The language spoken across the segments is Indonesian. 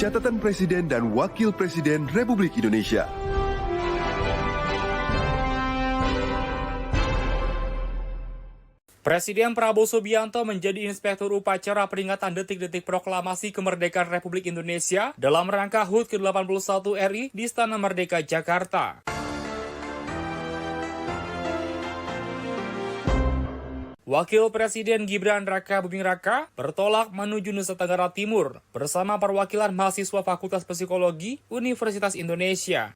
Catatan Presiden dan Wakil Presiden Republik Indonesia. Presiden Prabowo Subianto menjadi Inspektur Upacara peringatan detik-detik proklamasi kemerdekaan Republik Indonesia dalam rangka HUT ke-81 RI di Istana Merdeka, Jakarta. Wakil Presiden Gibran Raka Buming Raka bertolak menuju Nusa Tenggara Timur bersama perwakilan mahasiswa Fakultas Psikologi Universitas Indonesia.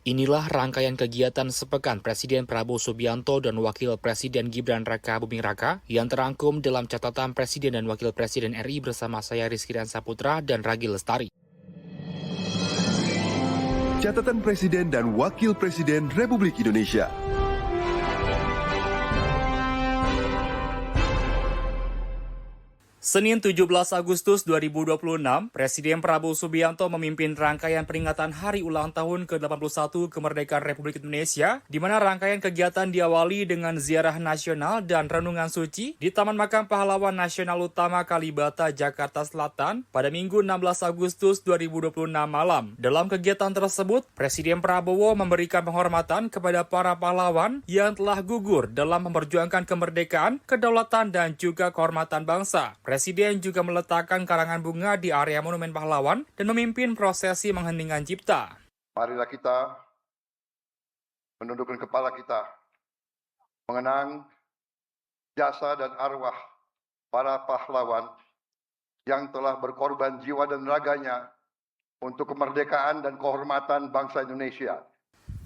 Inilah rangkaian kegiatan sepekan Presiden Prabowo Subianto dan Wakil Presiden Gibran Raka Buming Raka yang terangkum dalam catatan Presiden dan Wakil Presiden RI bersama saya Rizky Saputra dan Ragi Lestari. Catatan Presiden dan Wakil Presiden Republik Indonesia. Senin 17 Agustus 2026, Presiden Prabowo Subianto memimpin rangkaian peringatan Hari Ulang Tahun ke-81 Kemerdekaan Republik Indonesia, di mana rangkaian kegiatan diawali dengan ziarah nasional dan renungan suci di Taman Makam Pahlawan Nasional Utama Kalibata, Jakarta Selatan pada Minggu 16 Agustus 2026 malam. Dalam kegiatan tersebut, Presiden Prabowo memberikan penghormatan kepada para pahlawan yang telah gugur dalam memperjuangkan kemerdekaan, kedaulatan, dan juga kehormatan bangsa. Presiden juga meletakkan karangan bunga di area Monumen Pahlawan dan memimpin prosesi mengheningkan cipta. Marilah kita menundukkan kepala kita, mengenang jasa dan arwah para pahlawan yang telah berkorban jiwa dan raganya untuk kemerdekaan dan kehormatan bangsa Indonesia.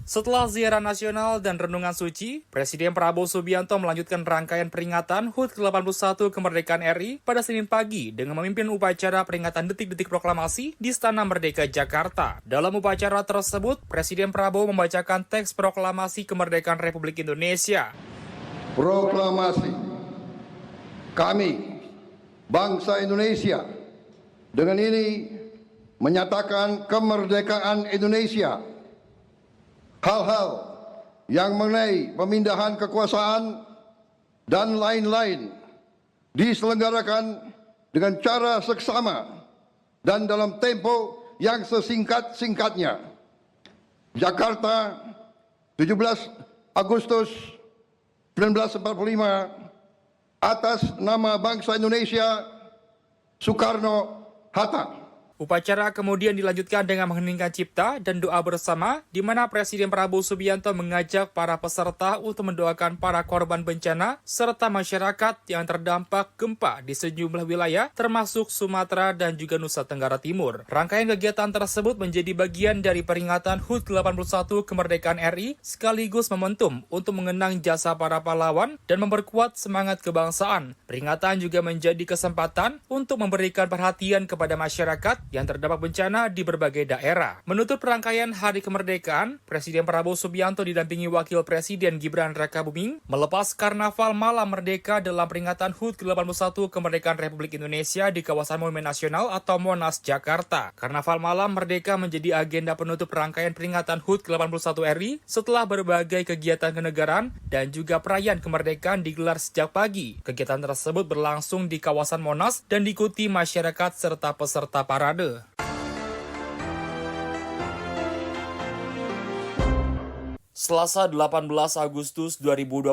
Setelah ziarah nasional dan renungan suci, Presiden Prabowo Subianto melanjutkan rangkaian peringatan HUT ke-81 Kemerdekaan RI pada Senin pagi dengan memimpin upacara peringatan detik-detik proklamasi di Istana Merdeka, Jakarta. Dalam upacara tersebut, Presiden Prabowo membacakan teks proklamasi kemerdekaan Republik Indonesia. Proklamasi kami, bangsa Indonesia, dengan ini menyatakan kemerdekaan Indonesia. Hal-hal yang mengenai pemindahan kekuasaan dan lain-lain diselenggarakan dengan cara seksama dan dalam tempo yang sesingkat-singkatnya. Jakarta, 17 Agustus 1945, atas nama bangsa Indonesia, Soekarno-Hatta. Upacara kemudian dilanjutkan dengan mengheningkan cipta dan doa bersama, di mana Presiden Prabowo Subianto mengajak para peserta untuk mendoakan para korban bencana serta masyarakat yang terdampak gempa di sejumlah wilayah, termasuk Sumatera dan juga Nusa Tenggara Timur. Rangkaian kegiatan tersebut menjadi bagian dari peringatan HUT ke-81 Kemerdekaan RI, sekaligus momentum untuk mengenang jasa para pahlawan dan memperkuat semangat kebangsaan. Peringatan juga menjadi kesempatan untuk memberikan perhatian kepada masyarakat yang terdampak bencana di berbagai daerah. Menutup rangkaian Hari Kemerdekaan, Presiden Prabowo Subianto didampingi Wakil Presiden Gibran Raka Buming melepas Karnaval Malam Merdeka dalam peringatan HUT ke-81 Kemerdekaan Republik Indonesia di kawasan Monumen Nasional atau Monas, Jakarta. Karnaval Malam Merdeka menjadi agenda penutup rangkaian peringatan HUT ke-81 RI setelah berbagai kegiatan kenegaraan dan juga perayaan kemerdekaan digelar sejak pagi. Kegiatan tersebut berlangsung di kawasan Monas dan diikuti masyarakat serta peserta parade. Selasa 18 Agustus 2026,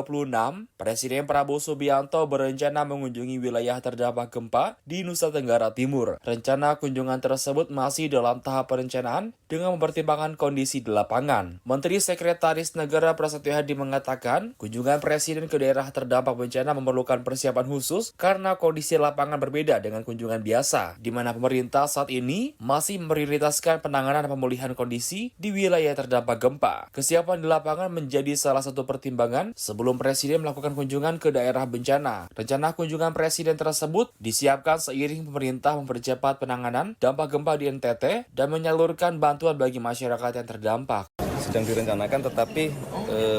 Presiden Prabowo Subianto berencana mengunjungi wilayah terdampak gempa di Nusa Tenggara Timur. Rencana kunjungan tersebut masih dalam tahap perencanaan dengan mempertimbangkan kondisi di lapangan. Menteri Sekretaris Negara Prasetyo Hadi mengatakan, kunjungan Presiden ke daerah terdampak bencana memerlukan persiapan khusus karena kondisi lapangan berbeda dengan kunjungan biasa, di mana pemerintah saat ini masih memprioritaskan penanganan dan pemulihan kondisi di wilayah terdampak gempa. Kesiapan di lapangan menjadi salah satu pertimbangan sebelum Presiden melakukan kunjungan ke daerah bencana. Rencana kunjungan Presiden tersebut disiapkan seiring pemerintah mempercepat penanganan dampak gempa di NTT dan menyalurkan bantuan bagi masyarakat yang terdampak. Sedang direncanakan, tetapi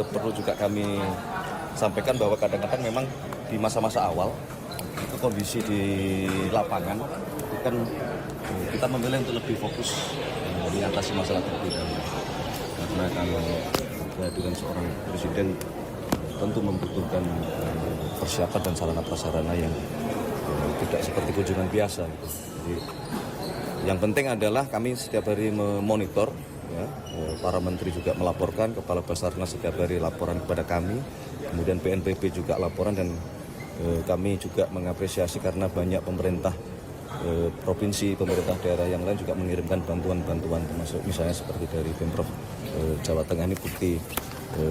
perlu juga kami sampaikan bahwa kadang-kadang memang di masa-masa awal itu kondisi di lapangan itu kan kita memilih untuk lebih fokus mengatasi masalah terlebih dahulu. Karena kalau kehadiran seorang presiden tentu membutuhkan persiapan dan sarana prasarana yang tidak seperti kunjungan biasa gitu. Jadi yang penting adalah kami setiap hari memonitor, ya, para menteri juga melaporkan, Kepala Basarnas setiap hari laporan kepada kami, kemudian BNPB juga laporan, dan kami juga mengapresiasi karena banyak pemerintah provinsi, pemerintah daerah yang lain juga mengirimkan bantuan-bantuan, termasuk misalnya seperti dari Pemprov Jawa Tengah. Ini bukti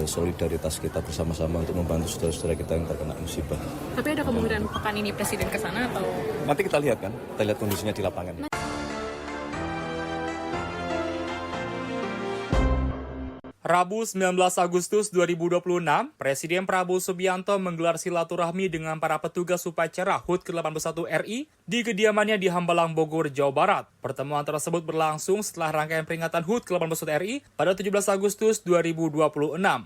solidaritas kita bersama-sama untuk membantu saudara-saudara kita yang terkena musibah. Tapi ada kemungkinan pekan ini Presiden ke sana atau? Nanti kita lihat kan, kita lihat kondisinya di lapangan. Rabu 19 Agustus 2026, Presiden Prabowo Subianto menggelar silaturahmi dengan para petugas upacara HUT ke-81 RI di kediamannya di Hambalang, Bogor, Jawa Barat. Pertemuan tersebut berlangsung setelah rangkaian peringatan HUT ke-81 RI pada 17 Agustus 2026.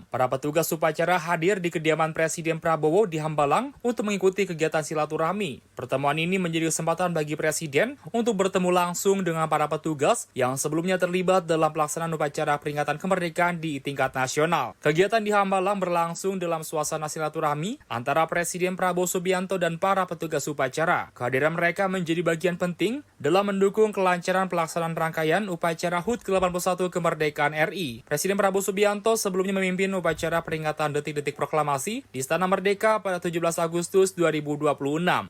Para petugas upacara hadir di kediaman Presiden Prabowo di Hambalang untuk mengikuti kegiatan silaturahmi. Pertemuan ini menjadi kesempatan bagi Presiden untuk bertemu langsung dengan para petugas yang sebelumnya terlibat dalam pelaksanaan upacara peringatan kemerdekaan di tingkat nasional. Kegiatan di Hambalang berlangsung dalam suasana silaturahmi antara Presiden Prabowo Subianto dan para petugas upacara. Kehadiran mereka menjadi bagian penting dalam mendukung kelancaran pelaksanaan rangkaian upacara HUT ke-81 kemerdekaan RI. Presiden Prabowo Subianto sebelumnya memimpin upacara peringatan detik-detik proklamasi di Istana Merdeka pada 17 Agustus 2026.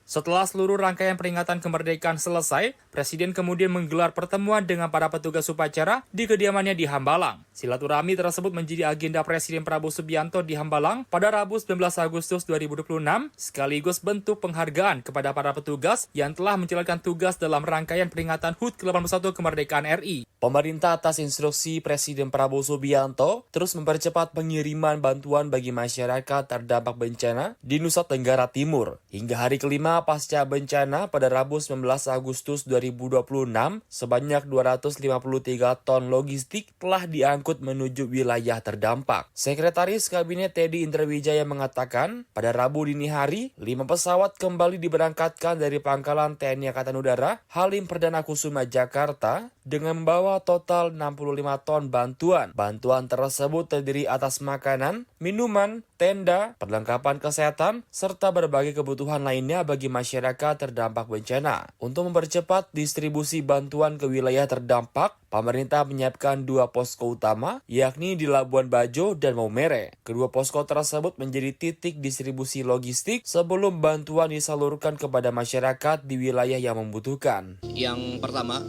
Setelah seluruh rangkaian peringatan kemerdekaan selesai, Presiden kemudian menggelar pertemuan dengan para petugas upacara di kediamannya di Hambalang. Silaturahmi tersebut menjadi agenda Presiden Prabowo Subianto di Hambalang pada Rabu 19 Agustus 2026, sekaligus bentuk penghargaan kepada para petugas yang telah menjalankan tugas dalam rangkaian peringatan HUT ke-81 kemerdekaan RI. Pemerintah atas instruksi Presiden Prabowo Subianto terus mempercepat pengiriman bantuan bagi masyarakat terdampak bencana di Nusa Tenggara Timur. Hingga hari kelima pasca bencana pada Rabu 19 Agustus 2026, sebanyak 253 ton logistik telah diangkut menuju wilayah terdampak. Sekretaris Kabinet Teddy Indrawijaya mengatakan, pada Rabu dini hari, 5 pesawat kembali diberangkatkan dari Pangkalan TNI Angkatan Udara Halim Perdana Kusuma, Jakarta, dengan membawa total 65 ton bantuan. Bantuan tersebut terdiri atas makanan, minuman, tenda, perlengkapan kesehatan, serta berbagai kebutuhan lainnya bagi masyarakat terdampak bencana. Untuk mempercepat distribusi bantuan ke wilayah terdampak, pemerintah menyiapkan 2 posko utama, yakni di Labuan Bajo dan Maumere. Kedua posko tersebut menjadi titik distribusi logistik sebelum bantuan disalurkan kepada masyarakat di wilayah yang membutuhkan. Yang pertama,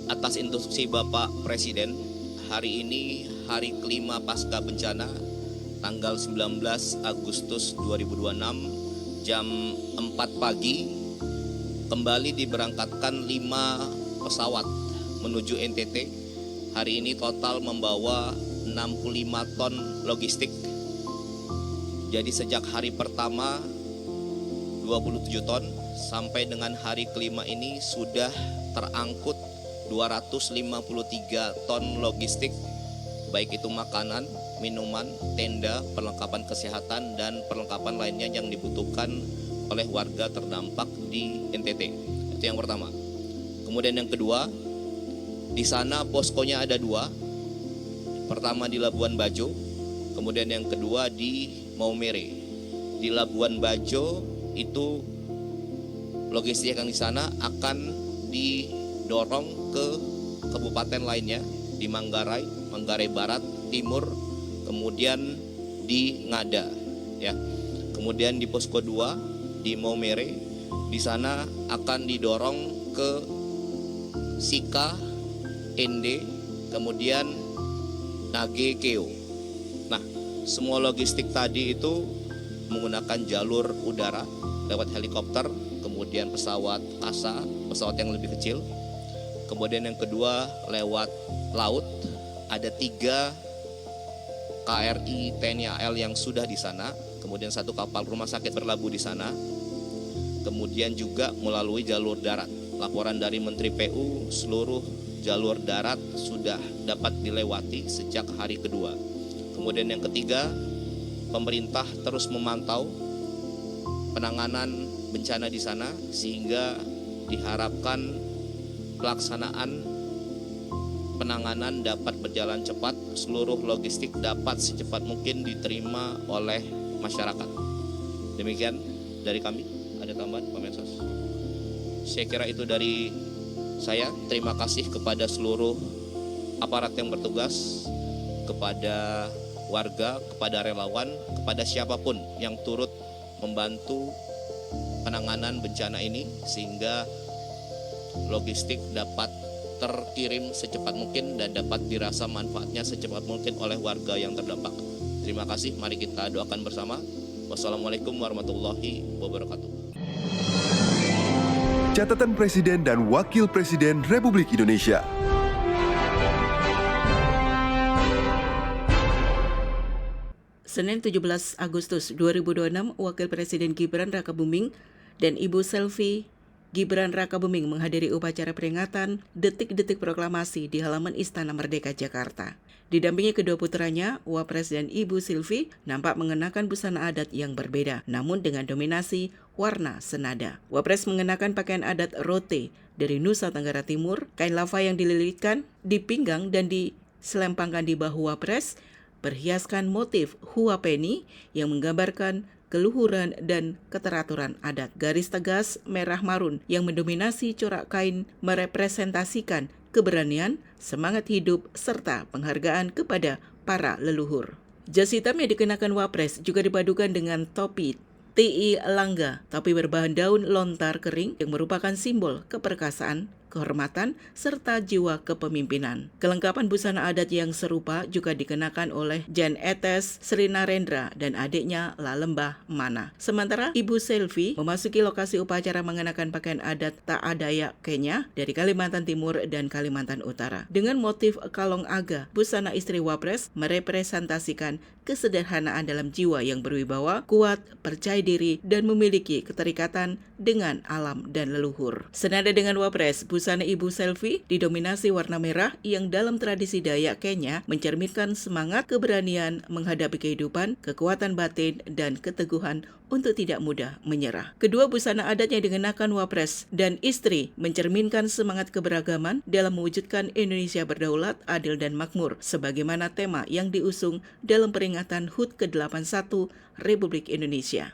atas instruksi Bapak Presiden, hari ini hari kelima pasca bencana, tanggal 19 Agustus 2026, jam 4 pagi, kembali diberangkatkan 5 pesawat menuju NTT. Hari ini total membawa 65 ton logistik. Jadi sejak hari pertama 27 ton sampai dengan hari kelima ini sudah terangkut 253 ton logistik, baik itu makanan, minuman, tenda, perlengkapan kesehatan, dan perlengkapan lainnya yang dibutuhkan oleh warga terdampak di NTT. Itu yang pertama. Kemudian yang kedua, di sana poskonya ada 2. Pertama di Labuan Bajo, kemudian yang kedua di Maumere. Di Labuan Bajo itu logistik yang di sana akan didorong ke kabupaten lainnya, di Manggarai, Manggarai Barat, Timur, kemudian di Ngada, ya. Kemudian di posko 2 di Maumere, di sana akan didorong ke Sika, Ende, kemudian Nage, Keo. Nah, semua logistik tadi itu menggunakan jalur udara lewat helikopter, kemudian pesawat kasa, pesawat yang lebih kecil. Kemudian yang kedua lewat laut, ada 3 KRI TNI AL yang sudah di sana, kemudian 1 kapal rumah sakit berlabuh di sana. Kemudian juga melalui jalur darat. Laporan dari Menteri PU, seluruh jalur darat sudah dapat dilewati sejak hari kedua. Kemudian yang ketiga, pemerintah terus memantau penanganan bencana di sana sehingga diharapkan pelaksanaan penanganan dapat berjalan cepat, seluruh logistik dapat secepat mungkin diterima oleh masyarakat. Demikian dari kami? Ada tambahan Pak Mensos? Saya kira itu dari saya. Terima kasih kepada seluruh aparat yang bertugas, kepada warga, kepada relawan, kepada siapapun yang turut membantu penanganan bencana ini sehingga logistik dapat terkirim secepat mungkin dan dapat dirasa manfaatnya secepat mungkin oleh warga yang terdampak. Terima kasih, mari kita doakan bersama. Wassalamualaikum warahmatullahi wabarakatuh. Catatan Presiden dan Wakil Presiden Republik Indonesia. Senin 17 Agustus 2026, Wakil Presiden Gibran Rakabuming dan Ibu Selvi Gibran Rakabuming menghadiri upacara peringatan detik-detik proklamasi di halaman Istana Merdeka, Jakarta. Didampingi kedua putranya, Wapres dan Ibu Silvi nampak mengenakan busana adat yang berbeda, namun dengan dominasi warna senada. Wapres mengenakan pakaian adat rote dari Nusa Tenggara Timur, kain lava yang dililitkan di pinggang dan diselempangkan di bahu Wapres, berhiaskan motif huapeni yang menggambarkan keluhuran dan keteraturan adat. Garis tegas merah marun yang mendominasi corak kain merepresentasikan keberanian, semangat hidup, serta penghargaan kepada para leluhur. Jas hitam yang dikenakan Wapres juga dipadukan dengan topi TI Langga, topi berbahan daun lontar kering yang merupakan simbol keperkasaan, kehormatan, serta jiwa kepemimpinan. Kelengkapan busana adat yang serupa juga dikenakan oleh Jan Etes Sri Narendra dan adiknya Lalembah Mana. Sementara Ibu Selvi memasuki lokasi upacara mengenakan pakaian adat Taadayak Kenya dari Kalimantan Timur dan Kalimantan Utara. Dengan motif kalong aga, busana istri Wapres merepresentasikan kesederhanaan dalam jiwa yang berwibawa, kuat, percaya diri, dan memiliki keterikatan dengan alam dan leluhur. Senada dengan Wapres, busana Ibu Selvi didominasi warna merah yang dalam tradisi Dayak Kenya mencerminkan semangat keberanian menghadapi kehidupan, kekuatan batin, dan keteguhan untuk tidak mudah menyerah. Kedua busana adat yang dikenakan Wapres dan istri mencerminkan semangat keberagaman dalam mewujudkan Indonesia berdaulat, adil, dan makmur, sebagaimana tema yang diusung dalam peringatan HUT ke-81 Republik Indonesia.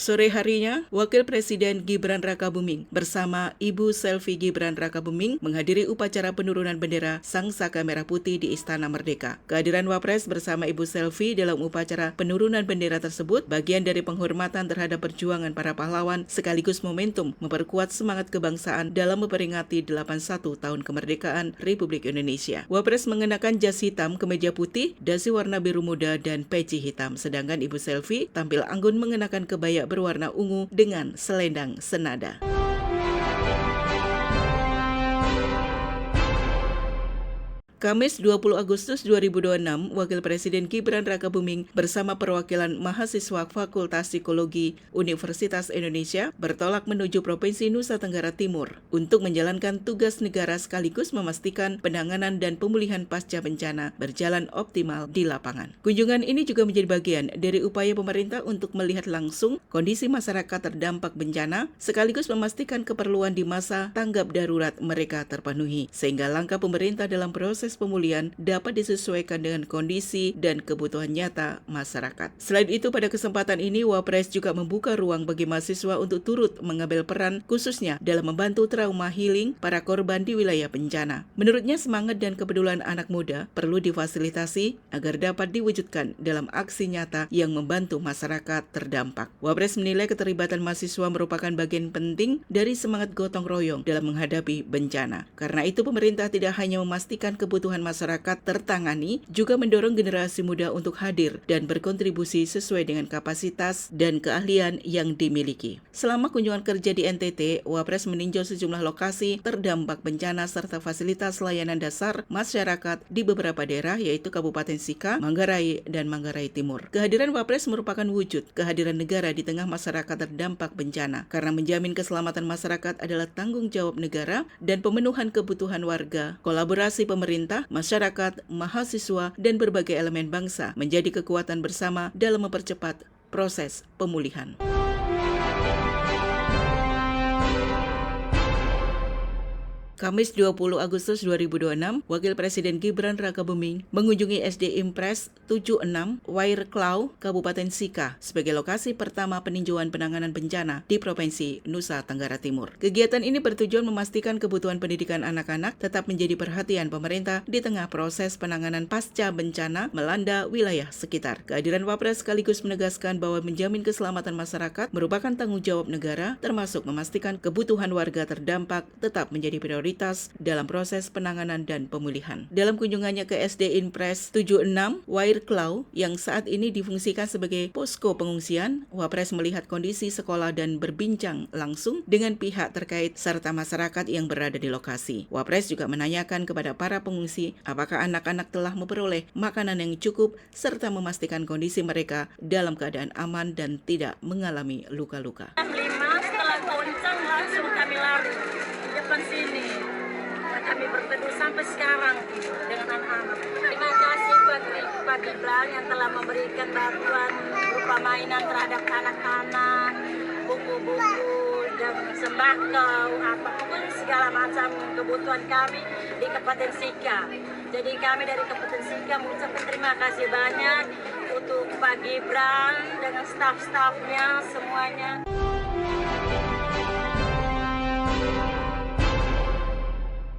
Sore harinya, Wakil Presiden Gibran Rakabuming bersama Ibu Selvi Gibran Rakabuming menghadiri upacara penurunan bendera Sang Saka Merah Putih di Istana Merdeka. Kehadiran Wapres bersama Ibu Selvi dalam upacara penurunan bendera tersebut bagian dari penghormatan terhadap perjuangan para pahlawan sekaligus momentum memperkuat semangat kebangsaan dalam memperingati 81 tahun kemerdekaan Republik Indonesia. Wapres mengenakan jas hitam, kemeja putih, dasi warna biru muda, dan peci hitam, sedangkan Ibu Selvi tampil anggun mengenakan kebaya berwarna ungu dengan selendang senada. Kamis 20 Agustus 2026, Wakil Presiden Gibran Rakabuming bersama perwakilan mahasiswa Fakultas Psikologi Universitas Indonesia bertolak menuju Provinsi Nusa Tenggara Timur untuk menjalankan tugas negara sekaligus memastikan penanganan dan pemulihan pasca bencana berjalan optimal di lapangan. Kunjungan ini juga menjadi bagian dari upaya pemerintah untuk melihat langsung kondisi masyarakat terdampak bencana sekaligus memastikan keperluan di masa tanggap darurat mereka terpenuhi, sehingga langkah pemerintah dalam proses pemulihan dapat disesuaikan dengan kondisi dan kebutuhan nyata masyarakat. Selain itu, pada kesempatan ini Wapres juga membuka ruang bagi mahasiswa untuk turut mengambil peran khususnya dalam membantu trauma healing para korban di wilayah bencana. Menurutnya, semangat dan kepedulian anak muda perlu difasilitasi agar dapat diwujudkan dalam aksi nyata yang membantu masyarakat terdampak. Wapres menilai keterlibatan mahasiswa merupakan bagian penting dari semangat gotong royong dalam menghadapi bencana. Karena itu, pemerintah tidak hanya memastikan kebutuhan masyarakat tertangani, juga mendorong generasi muda untuk hadir dan berkontribusi sesuai dengan kapasitas dan keahlian yang dimiliki. Selama kunjungan kerja di NTT, Wapres meninjau sejumlah lokasi terdampak bencana serta fasilitas layanan dasar masyarakat di beberapa daerah yaitu Kabupaten Sika, Manggarai, dan Manggarai Timur. Kehadiran Wapres merupakan wujud kehadiran negara di tengah masyarakat terdampak bencana karena menjamin keselamatan masyarakat adalah tanggung jawab negara dan pemenuhan kebutuhan warga. Kolaborasi pemerintah, masyarakat, mahasiswa, dan berbagai elemen bangsa menjadi kekuatan bersama dalam mempercepat proses pemulihan. Kamis 20 Agustus 2026, Wakil Presiden Gibran Rakabuming mengunjungi SD Impres 76 Wairklau, Kabupaten Sika sebagai lokasi pertama peninjauan penanganan bencana di Provinsi Nusa Tenggara Timur. Kegiatan ini bertujuan memastikan kebutuhan pendidikan anak-anak tetap menjadi perhatian pemerintah di tengah proses penanganan pasca bencana melanda wilayah sekitar. Kehadiran Wapres sekaligus menegaskan bahwa menjamin keselamatan masyarakat merupakan tanggung jawab negara, termasuk memastikan kebutuhan warga terdampak tetap menjadi prioritas dalam proses penanganan dan pemulihan. Dalam kunjungannya ke SD Impres 76 Wairklau yang saat ini difungsikan sebagai posko pengungsian, Wapres melihat kondisi sekolah dan berbincang langsung dengan pihak terkait serta masyarakat yang berada di lokasi. Wapres juga menanyakan kepada para pengungsi apakah anak-anak telah memperoleh makanan yang cukup serta memastikan kondisi mereka dalam keadaan aman dan tidak mengalami luka-luka. Setelah goncang langsung kami lari di depan sini. Kami berteduh sampai sekarang dengan anak-anak. Terima kasih Pak Gibran yang telah memberikan bantuan berupa mainan terhadap anak-anak, buku-buku dan sembako, apapun segala macam kebutuhan kami di Kabupaten Sika. Jadi kami dari Kabupaten Sika mengucapkan terima kasih banyak untuk Pak Gibran dengan staf-stafnya semuanya.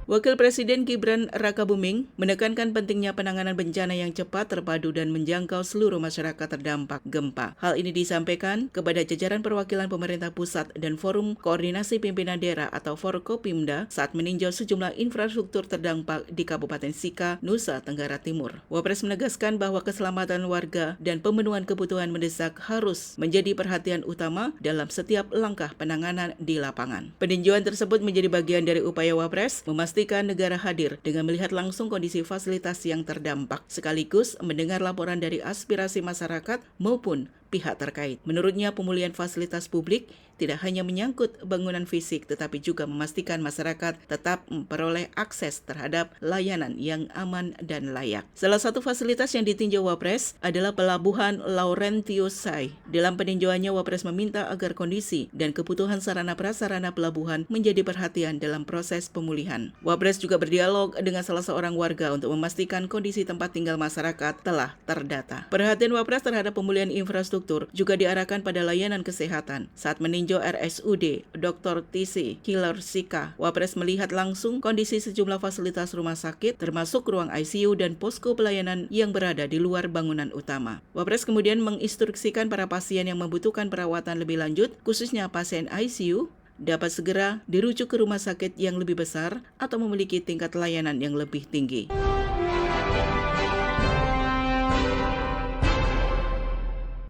Wakil Presiden Gibran Rakabuming menekankan pentingnya penanganan bencana yang cepat, terpadu, dan menjangkau seluruh masyarakat terdampak gempa. Hal ini disampaikan kepada jajaran perwakilan pemerintah pusat dan Forum Koordinasi Pimpinan Daerah atau Forkopimda saat meninjau sejumlah infrastruktur terdampak di Kabupaten Sika, Nusa Tenggara Timur. Wapres menegaskan bahwa keselamatan warga dan pemenuhan kebutuhan mendesak harus menjadi perhatian utama dalam setiap langkah penanganan di lapangan. Peninjauan tersebut menjadi bagian dari upaya Wapres memastikan negara hadir dengan melihat langsung kondisi fasilitas yang terdampak, sekaligus mendengar laporan dari aspirasi masyarakat maupun pihak terkait. Menurutnya, pemulihan fasilitas publik tidak hanya menyangkut bangunan fisik, tetapi juga memastikan masyarakat tetap memperoleh akses terhadap layanan yang aman dan layak. Salah satu fasilitas yang ditinjau Wapres adalah Pelabuhan Laurentius Sai. Dalam peninjauannya, Wapres meminta agar kondisi dan kebutuhan sarana prasarana pelabuhan menjadi perhatian dalam proses pemulihan. Wapres juga berdialog dengan salah seorang warga untuk memastikan kondisi tempat tinggal masyarakat telah terdata. Perhatian Wapres terhadap pemulihan infrastruktur juga diarahkan pada layanan kesehatan. Saat meninjau RSUD Dr. TC Killer Sika, Wapres melihat langsung kondisi sejumlah fasilitas rumah sakit, termasuk ruang ICU dan posko pelayanan yang berada di luar bangunan utama. Wapres kemudian menginstruksikan para pasien yang membutuhkan perawatan lebih lanjut, khususnya pasien ICU, dapat segera dirujuk ke rumah sakit yang lebih besar atau memiliki tingkat layanan yang lebih tinggi.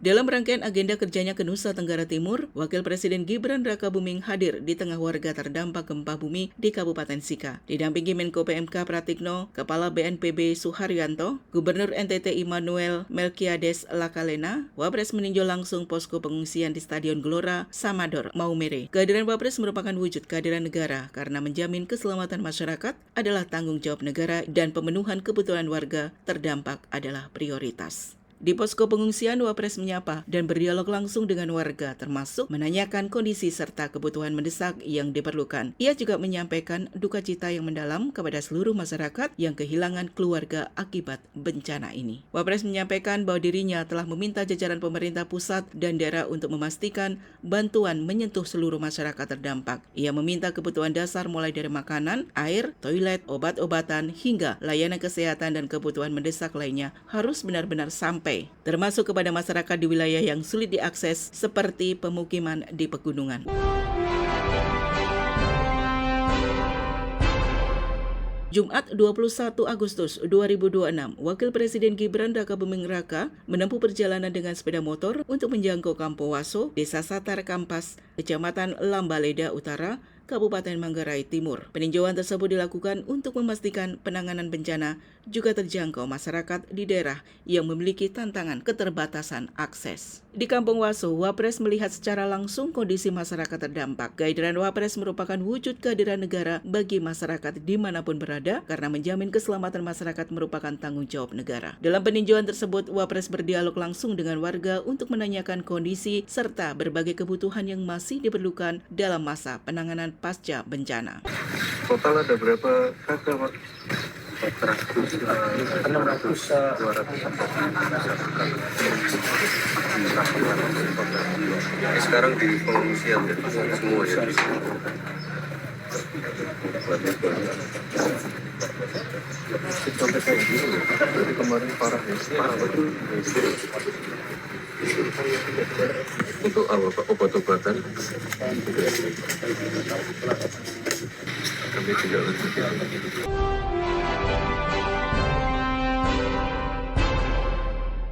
Dalam rangkaian agenda kerjanya ke Nusa Tenggara Timur, Wakil Presiden Gibran Rakabuming hadir di tengah warga terdampak gempa bumi di Kabupaten Sika. Didampingi Menko PMK Pratikno, Kepala BNPB Suharyanto, Gubernur NTT Immanuel Melkiades Lakalena, Wapres meninjau langsung posko pengungsian di Stadion Gelora Samador, Maumere. Kehadiran Wapres merupakan wujud kehadiran negara karena menjamin keselamatan masyarakat adalah tanggung jawab negara dan pemenuhan kebutuhan warga terdampak adalah prioritas. Di posko pengungsian, Wapres menyapa dan berdialog langsung dengan warga, termasuk menanyakan kondisi serta kebutuhan mendesak yang diperlukan. Ia juga menyampaikan duka cita yang mendalam kepada seluruh masyarakat yang kehilangan keluarga akibat bencana ini. Wapres menyampaikan bahwa dirinya telah meminta jajaran pemerintah pusat dan daerah untuk memastikan bantuan menyentuh seluruh masyarakat terdampak. Ia meminta kebutuhan dasar mulai dari makanan, air, toilet, obat-obatan, hingga layanan kesehatan dan kebutuhan mendesak lainnya harus benar-benar sampai, termasuk kepada masyarakat di wilayah yang sulit diakses seperti pemukiman di pegunungan. Jumat 21 Agustus 2026, Wakil Presiden Gibran Rakabuming Raka menempuh perjalanan dengan sepeda motor untuk menjangkau Kampung Waso, Desa Satar Kampas, Kecamatan Lambaleda Utara, Kabupaten Manggarai Timur. Peninjauan tersebut dilakukan untuk memastikan penanganan bencana juga terjangkau masyarakat di daerah yang memiliki tantangan keterbatasan akses. Di Kampung Waso, Wapres melihat secara langsung kondisi masyarakat terdampak. Kehadiran Wapres merupakan wujud kehadiran negara bagi masyarakat dimanapun berada karena menjamin keselamatan masyarakat merupakan tanggung jawab negara. Dalam peninjauan tersebut, Wapres berdialog langsung dengan warga untuk menanyakan kondisi serta berbagai kebutuhan yang masih diperlukan dalam masa penanganan pasca bencana. Total ada berapa kakak, Pak? 200. Sekarang di pengungsian ya, semua ya. Sampai kayak gini ya, jadi kemarin parah ya, parah betul. Untuk apa, Pak? Obat-obatan? Kami tidak lanjutkan.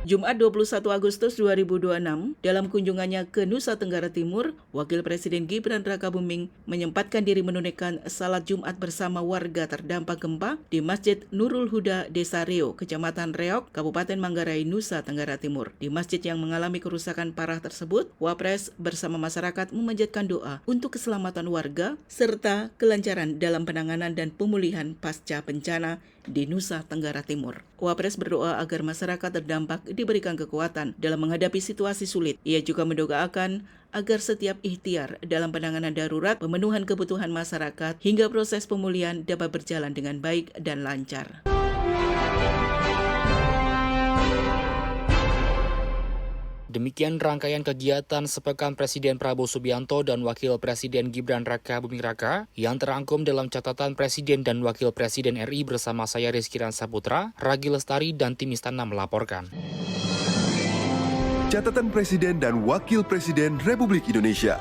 Jumat 21 Agustus 2026, dalam kunjungannya ke Nusa Tenggara Timur, Wakil Presiden Gibran Rakabuming menyempatkan diri menunaikan salat Jumat bersama warga terdampak gempa di Masjid Nurul Huda, Desa Reo, Kecamatan Reok, Kabupaten Manggarai, Nusa Tenggara Timur. Di masjid yang mengalami kerusakan parah tersebut, Wapres bersama masyarakat memanjatkan doa untuk keselamatan warga serta kelancaran dalam penanganan dan pemulihan pasca bencana di Nusa Tenggara Timur. Wapres berdoa agar masyarakat terdampak diberikan kekuatan dalam menghadapi situasi sulit. Ia juga mendoakan agar setiap ikhtiar dalam penanganan darurat, pemenuhan kebutuhan masyarakat, hingga proses pemulihan dapat berjalan dengan baik dan lancar. Demikian rangkaian kegiatan sepekan Presiden Prabowo Subianto dan Wakil Presiden Gibran Rakabuming Raka yang terangkum dalam catatan Presiden dan Wakil Presiden RI bersama saya Rizky Saputra, Ragi Lestari, dan tim Istana melaporkan. Catatan Presiden dan Wakil Presiden Republik Indonesia.